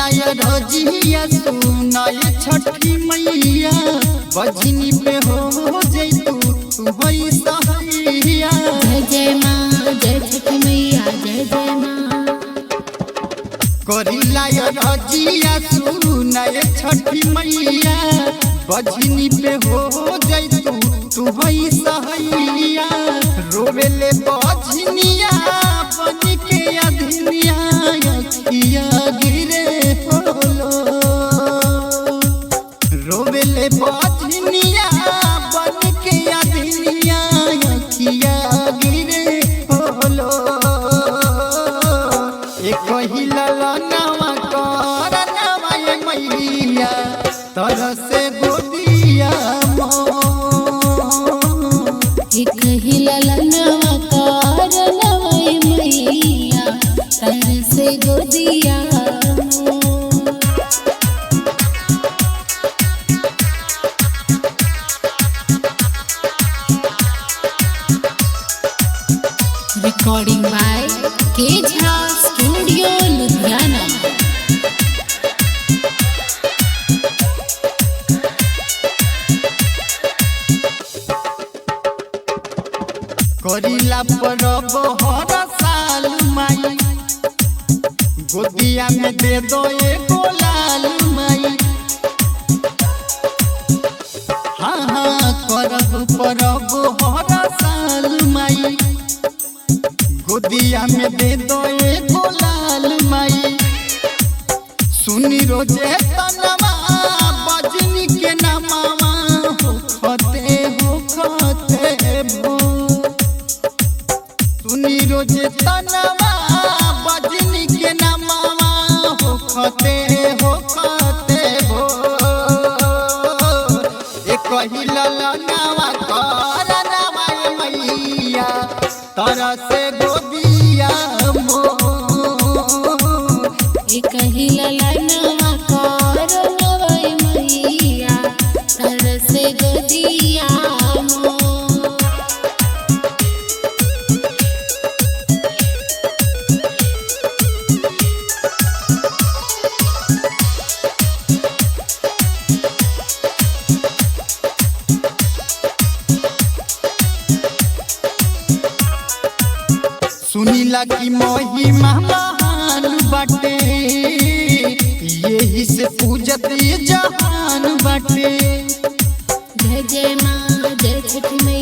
लाया रजिया सुनाए छठी मैया बजनी पे हो जैतू तू होई सहैया। जय जय माँ जय छठी मैया जय जय माँ। करी लाया रजिया सुनाए छठी मैया बजनी पे हो जैतू तू होई सहैया। रोवेले बजनिया बन के अधनिया अखिया गिरे होलो। रोवेले बजनिया बन के अधनिया अखिया गिरे होलो। एक ही ललनवा करनवा ये मैया तरसे गोदिया एक ही ललनवा करनवा ये मैया तरसे गोदिया। Recording by K Jha Studio Ludhiana। करीला परब हर साल माई गोदिया में दे दो एगो लाल माई। हाँ हाँ करब परब हर साल माई गोदिया में दे दो एगो लाल माई। सुनी रोजे तनवा बजनी के नमावा हो खते भो। सुनी रोजे तनवा बजनी के नमावा हो खते भो। एक ही ललनवा करनवा ये मैया तरसे गोदिया एक ही ललनवा करनवा ये मैया तरसे गोदिया। सुनीला की महिमा महान बाटे यही से पूजत ये जहान बाटे। जय जय माँ जय छठी मैया।